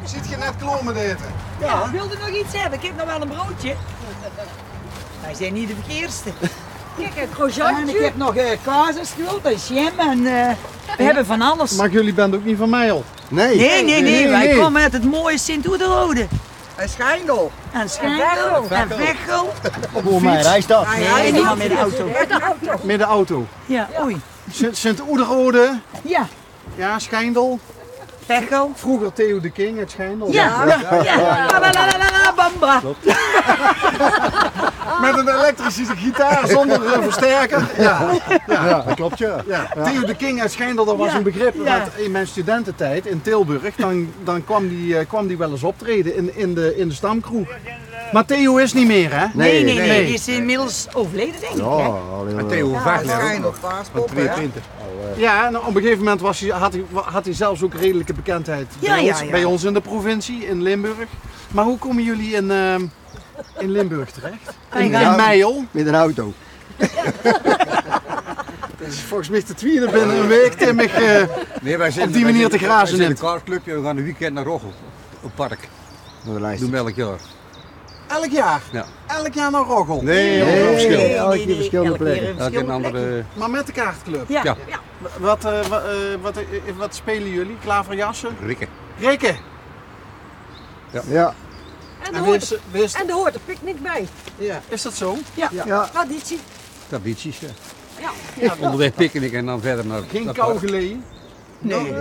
Ziet je net kloon met eten? Ja, ik wilde nog iets hebben. Ik heb nog wel een broodje. Wij zijn niet de verkeerste. Kijk, een croissantje. En ik heb nog kaas en schuld en jam en we hebben van alles. Maar jullie bent ook niet van mij al? Nee. Wij komen uit het mooie Sint-Oederode. En Schijndel. En Schijndel. En Veghel. Hoe mij reist dat? Nee, die gaan met de auto. Met de auto. Ja, oei. Sint-Oederode. Ja. Ja, Schijndel. Veghel. Vroeger Theo de King uit Schijndel. Ja. Bamba. Met een elektrische gitaar zonder versterker. Ja, dat klopt ja. Theo de King uit Schijndel, dat was een begrip. Ja. Want in mijn studententijd in Tilburg, dan kwam die wel eens optreden in de stamkroeg. Maar Theo is niet meer, hè? Nee. Die is inmiddels overleden, denk ik. Hè? En Theo Wagner ook Schijndel, nog. paaspop, Van 22. Ja, en op een gegeven moment had hij zelfs ook redelijke bekendheid bij ons in de provincie, in Limburg. Maar hoe komen jullie in Limburg terecht? In Meijel? Met een auto. Dat is volgens mij te tweede binnen een week, Tim. Op die manier te grazen in in. een kartclubje, we gaan een weekend naar Roggel, op park. Dat doen we elk jaar. Elk jaar? Ja. Elk jaar naar Roggel? Nee, elke keer verschillende plekken. Elke keer een andere... Maar met de kaartclub? Ja. Wat spelen jullie? Klaverjassen? Rikken. Rikken? Ja. En En er hoort een picknick bij. is dat zo? Traditie. Tradities, ja. Ja. Onderweg picknick en dan verder naar... Geen naar kou park. geleden? Nee.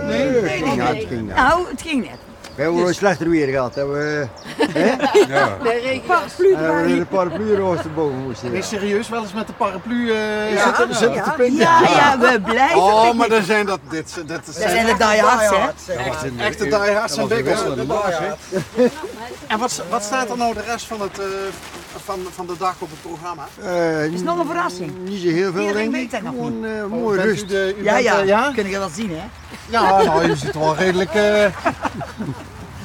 Ja, het ging net. Nou, het ging net. We hebben wel een slechter weer gehad. Dat we Ja. Paraplu erbij. een paraplu erboven moesten. Nee, serieus wel eens met de paraplu Zitten te pinken. Ja, we blijven. Oh, maar dan zijn dit Dat zijn de diehards, hè? echte diehards en biggers. Wel een baas, hè. En wat staat er nou de rest van de dag op het programma? Het is nog een verrassing. Niet zo heel veel, Iedereen denk ik. weet dat nog Gewoon mooi Bent u rust. de- u Ja, bent, ja. Kun je wel zien, hè? Ja, nou, je ziet er wel redelijk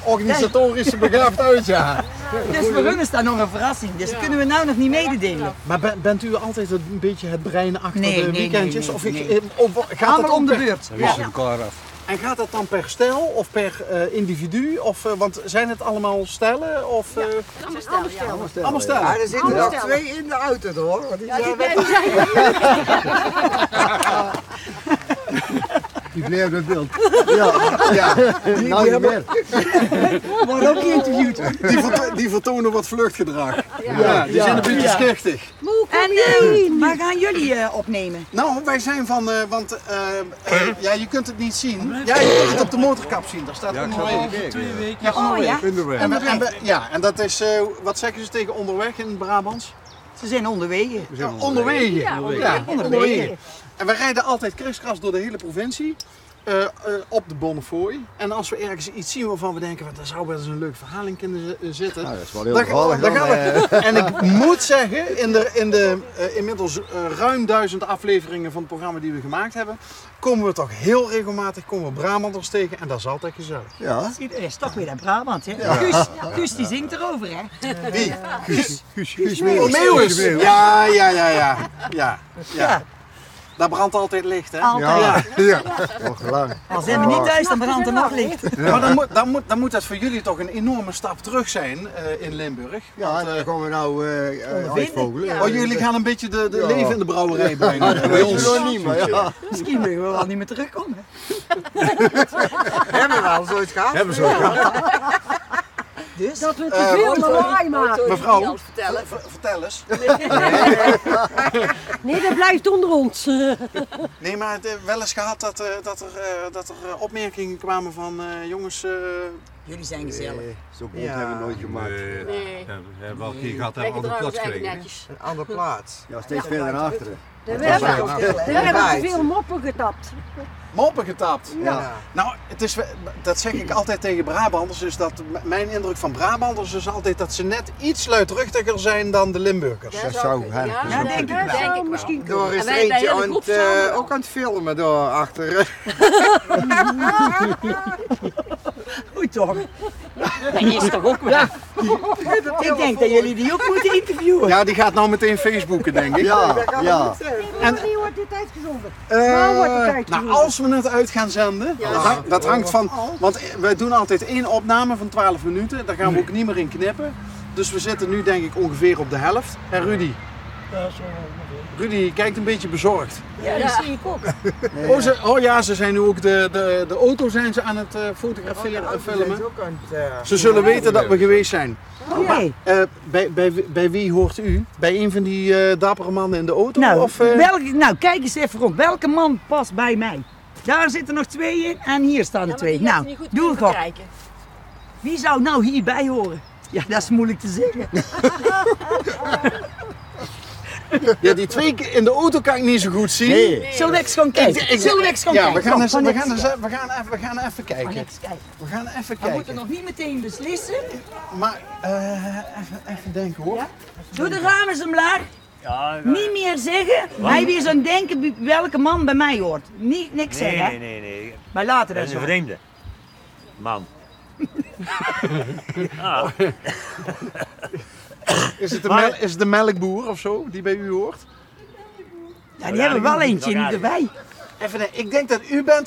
organisatorische begaafd uit, ja. Dus voor hun is dat nog een verrassing. Dus dat kunnen we nou nog niet mededelen. Maar bent u altijd een beetje het brein achter Nee, de nee, weekendjes? nee, Of nee. gaat Allemaal het om de per- beurt. We wisselen elkaar af. En gaat dat dan per stijl of per individu? Of, want zijn het allemaal stijlen? Of, allemaal stijlen. Ja, er zitten er 2 in de auto hoor. Want die zijn weg. Die bleef dat beeld. Ja, Nou niet meer. Wordt ook geïnterviewd. die vertonen wat vluchtgedrag. Ja, die zijn een beetje schichtig. En waar gaan jullie opnemen? Nou, wij zijn van, ja, je kunt het niet zien. Ja, je kunt het op de motorkap zien. Daar staat onderweg. Ja, onderweg. Ja. En dat is, wat zeggen ze tegen onderweg in het Brabants? Ze zijn onderwegen. Ja, onderwegen. Ja, Ja, onderwegen. En we rijden altijd kriskras door de hele provincie. Op de Bonnefoy. En als we ergens iets zien waarvan we denken, daar zou wel eens een leuk verhaal in kunnen zitten. Nou, dat is wel heel Dan toevallig dan dan. gaan we. En ik moet zeggen, in de inmiddels ruim 1000 afleveringen van het programma die we gemaakt hebben, komen we toch heel regelmatig Brabanders tegen en dat is altijd gezellig. Ja. Dat is toch weer in Brabant, hè? Guus die zingt erover, hè? Wie? Guus Oh, Meeuwis! Ja. Daar brandt altijd licht, hè? Altijd. Ja. Nog lang. Al zijn we niet thuis, dan brandt er nog licht. Maar dan moet dat voor jullie toch een enorme stap terug zijn in Limburg. Ja, Want, en dan gaan we nou uitvogelen. oh, jullie gaan een beetje de leven in de brouwerij brengen. Bij ons. nog niet, maar ja. Misschien willen we wel niet meer terugkomen. Hebben we wel zoiets gehad? Hebben ze ook gehad. Dus? Dat we te veel lawaai maken. Mevrouw, vertel eens. Nee, dat blijft onder ons. Nee, maar wel eens gehad dat er opmerkingen kwamen van jongens. Jullie zijn gezellig. Zo bond hebben we nooit gemaakt. Nee. We hebben wel een keer gehad dat we Wij op de gedragen plaats ons eigen kregen. netjes. Een andere plaats. Ja, steeds verder naar achteren. We hebben te veel moppen getapt. Moppen getapt. Ja. Nou, dat zeg ik altijd tegen Brabanders, is dat mijn indruk van Brabanders is altijd dat ze net iets luidruchtiger zijn dan de Limburgers. Dat zou hem. Ja, denk ik wel. Denk ik misschien. Door is En er wij bij eentje hele aan groep het, samen. ook aan het filmen door achter. Goed toch? Dat is toch ook wel. Ik denk dat jullie die ook moeten interviewen. Ja, die gaat nou meteen Facebooken, denk ik. Ja, ja. En die wordt dit uitgezonden? Waar wordt het uitgezonden? Nou, als we het uit gaan zenden, dat hangt van... Want wij doen altijd 1 opname van 12 minuten. Daar gaan we ook niet meer in knippen. Dus we zitten nu denk ik ongeveer op de helft. En Rudy? Rudy kijkt een beetje bezorgd. Ja, dat zie ik ook. Oh ja, ze zijn nu ook de auto zijn ze aan het fotograferen en filmen. Ze zullen weten dat we geweest zijn. Nee. Bij wie hoort u? Bij een van die dappere mannen in de auto? Nou, of, kijk eens even rond. Welke man past bij mij? Daar zitten nog 2 in en hier staan er 2. Nou, doe een gok. Wie zou nou hierbij horen? Ja, dat is moeilijk te zeggen. Ja, die 2 in de auto kan ik niet zo goed zien. Nee. Zullen we eens gewoon kijken? Zullen we eens gewoon kijken? We gaan even kijken. We gaan even kijken. We moeten nog niet meteen beslissen. Maar even denken hoor. Ja? Doe de ramen eens omlaag. Ja, niet meer zeggen. Hij weer zo'n denken welke man bij mij hoort. Niks zeggen. Nee. Maar later Dat is een vreemde man. Ja. Is het de melkboer of zo die bij u hoort? Ja, die hebben wel eentje niet erbij. Even, ik denk dat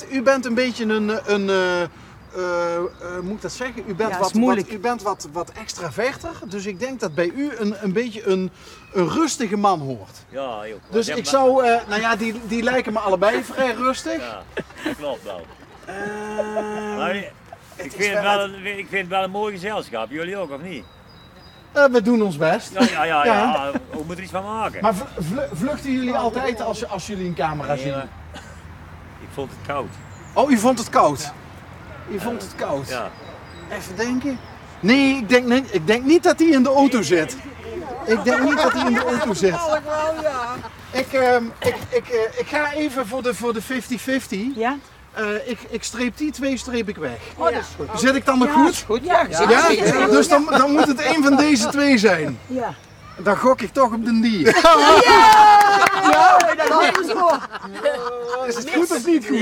u bent een beetje moet ik dat zeggen? U bent wat extraverter, dus ik denk dat bij u een beetje een rustige man hoort. Ja, joh. Dus ik zou, nou ja, die lijken me allebei vrij rustig. Ja, dat klopt wel. Maar ik vind het wel een mooi gezelschap, jullie ook of niet? We doen ons best. Ja. We moeten er iets van maken. Maar vluchten jullie altijd als jullie een camera zien? Ik vond het koud. Oh, u vond het koud? U vond het koud? Ja. Even denken. Nee, ik denk niet dat hij in de auto zit. Ik denk niet dat hij in de auto zit. Ik ga even voor de 50-50. Ja? Ik streep die 2 streep ik weg. Oh, dat is goed. Zit ik dan nog goed? Goed, ja. Ja? Dus dan moet het een van deze 2 zijn. Ja. Dan gok ik toch op de die. Is het goed of niet goed?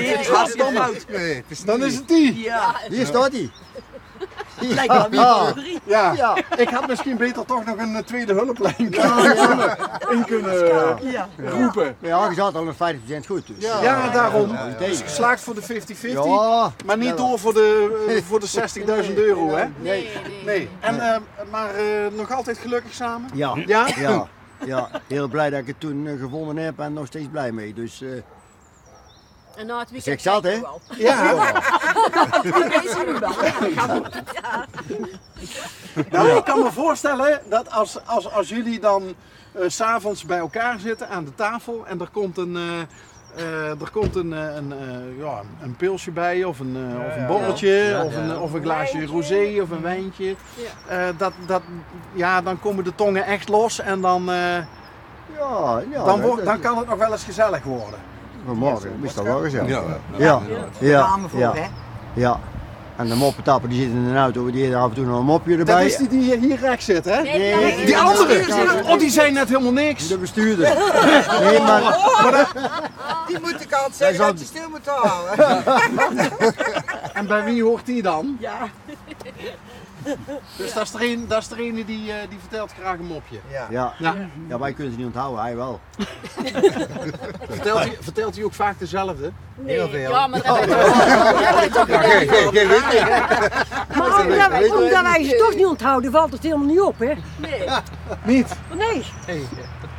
Nee, Dan is het die. Ja. Hier staat hij. Lijkt wel weer categorie. Ja, ik had misschien beter toch nog een tweede hulplijn in kunnen roepen. Ja, je zat al een 50% goed dus. Ja, daarom. Dus geslaagd voor de 50-50, Ja. maar niet door voor de €60.000, hè? Nee. En, maar nog altijd gelukkig samen? Ja. Ja? Ja, heel blij dat ik het toen gevonden heb en nog steeds blij mee. Dus En na het zeg weekend zat, hè? Ja. Nou, ik kan me voorstellen dat als jullie dan 's avonds bij elkaar zitten aan de tafel en er komt een pilsje bij of een borreltje of een glaasje rosé of een wijntje. Dan komen de tongen echt los en dan kan het nog wel eens gezellig worden. Vanmorgen is dat wel gezellig. Ja. Ja. En de moppetapper die zit in de auto, die heeft af en toe nog een mopje erbij. Dat is die hier rechts zit, hè? Nee, Die andere! Oh, die zijn net helemaal niks. de bestuurder. Nee, maar Die moet ik altijd zeggen dat je stil moet houden. En bij wie hoort die dan? Ja. Dus dat is er ene die vertelt graag een mopje. ja, wij kunnen ze niet onthouden, hij wel. Vertelt hij ook vaak dezelfde? Heel veel. Ja, maar Maar omdat wij ze toch niet onthouden, valt het helemaal niet op, hè? Niet? Nee.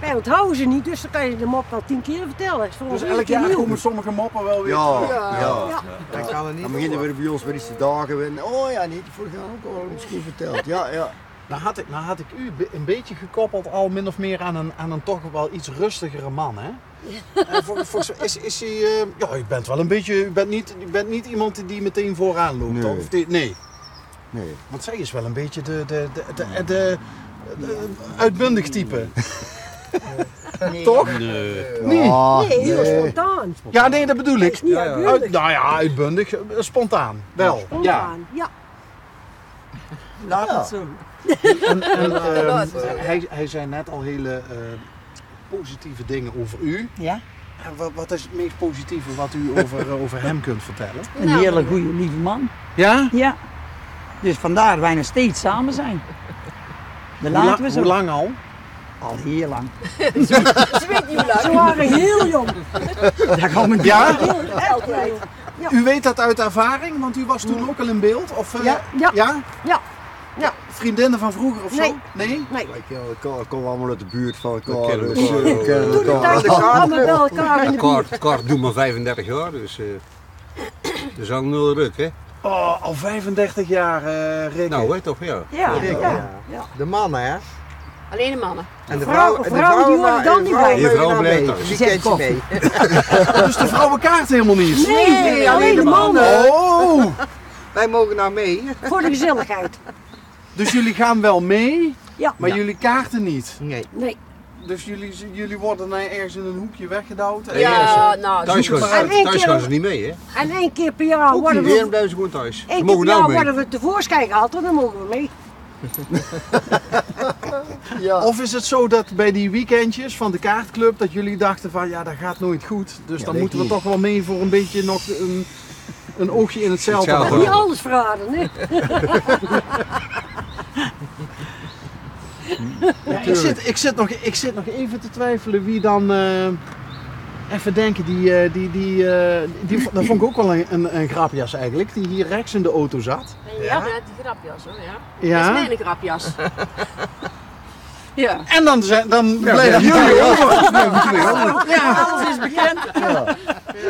Wij onthouden ze niet, dus dan kan je de mop al 10 keer vertellen. Is voor ons Dus elk jaar komen sommige moppen wel weer terug. Dat kan er niet. Dan beginnen we bij ons weer eens te dagen. Oh ja, niet, vorig jaar ook al misschien verteld. Ja. Nou had ik u een beetje gekoppeld al min of meer aan een toch wel iets rustigere man, hè? Is hij, u bent wel een beetje, u bent niet iemand die meteen vooraan loopt, Nee. of nee. Want zij is wel een beetje de uitbundig type. Toch? Nee. heel spontaan. Ja, nee, dat bedoel ik. Niet uitbundig. Uitbundig, spontaan, wel. Spontaan, ja. Laat het zo. Hij zei net al hele positieve dingen over u. Ja? Wat is het meest positieve wat u over hem kunt vertellen? Een hele goede, lieve man. Ja? Ja. Dus vandaar wij nog steeds samen zijn. Dat laten we zo. Hoe lang al? Al heel lang. Ze weet niet hoe lang. Ze waren heel jong. Daar gaan we Ja? Altijd. Ja. U weet dat uit ervaring, want u was toen ook al in beeld? Of, Ja. Ja? Ja. Ja. Vriendinnen van vroeger of Nee. zo? Nee? Nee. Ik kom allemaal uit de buurt van elkaar. kennen we Dus, wel. we kennen Toen de elkaar. tijd allemaal bij elkaar in de buurt. Kort doet maar 35 jaar, dus dat is al nul ruk, hè? Oh, al 35 jaar, Rick. Nou, hè, toch? Ja. Ja. De mannen, hè? Alleen de mannen. En de Vrouwen die horen dan niet bij. Die vrouwen blijven thuis. Die kent je mee. Dus de vrouwen kaart helemaal niet? Nee, alleen de mannen. Oh! Wij mogen nou mee. Voor de gezelligheid. Dus jullie gaan wel mee, Ja. maar jullie kaarten niet? Nee. Nee. Dus jullie worden ergens in een hoekje weggedouwd? En Ja, nou, Thuis zoek gaan, maar uit. En één thuis keer- gaan ze niet mee, hè? En één keer per jaar worden Weer we, blijven ze gewoon thuis. Ze één keer per mogen nou jaar mee. worden we tevoorschijn gehaald en dan mogen we mee. Of is het zo dat bij die weekendjes van de kaartclub dat jullie dachten van ja, dat gaat nooit goed. Dus dan weet moeten we ik toch wel mee voor een beetje nog een oogje in het zeil te Hetzelfde. houden. Niet alles verraden, hè? Ja, ik zit nog even te twijfelen wie dan. Even denken, dat vond ik ook wel een grapjas eigenlijk, die hier rechts in de auto zat. Ja, die grapjas hoor, ja. Ja. Dat is mijn grapjas. Ja. En dan blijven jullie over. Ja, Alles is bekend.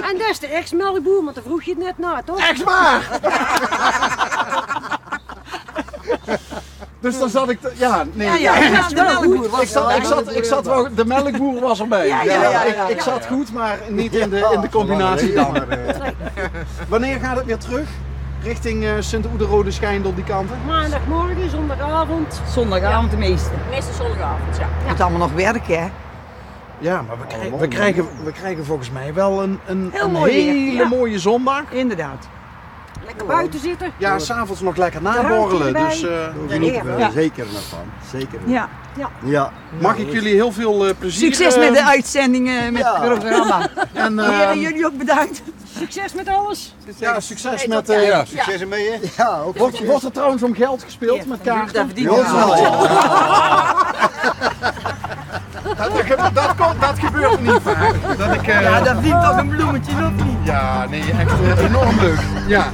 En dat is de ex-melkboer, want daar vroeg je het net na, toch? echt waar! Dus dan zat ik, nee. Ik zat wel, de melkboer was erbij. Ik zat goed, maar niet in de combinatie dan. Wanneer gaat het weer terug? Richting Sint-Oederode, Schijndel, die kanten? Maandagmorgen, zondagavond. Zondagavond de meeste. Meestal zondagavond, ja. Je moet allemaal nog werken, hè? Ja, maar we krijgen volgens mij wel een mooi weer, hele ja. mooie zondag. Inderdaad. Lekker buiten zitten. Ja, s'avonds nog lekker naborrelen. Dus Daar genieten we Ja. zeker nog van. Zeker. Ja. Ja. mag ik jullie heel veel plezier. Succes met de uitzendingen, met het programma. En Heren, jullie ook bedankt. Succes met alles. ja, succes met. Ja, succes ermee, hè? Ja, ook Wordt er trouwens om geld gespeeld met Dat kaarten? verdient Ja, wel. Dat gebeurt niet vaak. Dat ik, Ja, dat verdient toch een bloemetje, of niet? ja, nee, echt enorm leuk. Ja.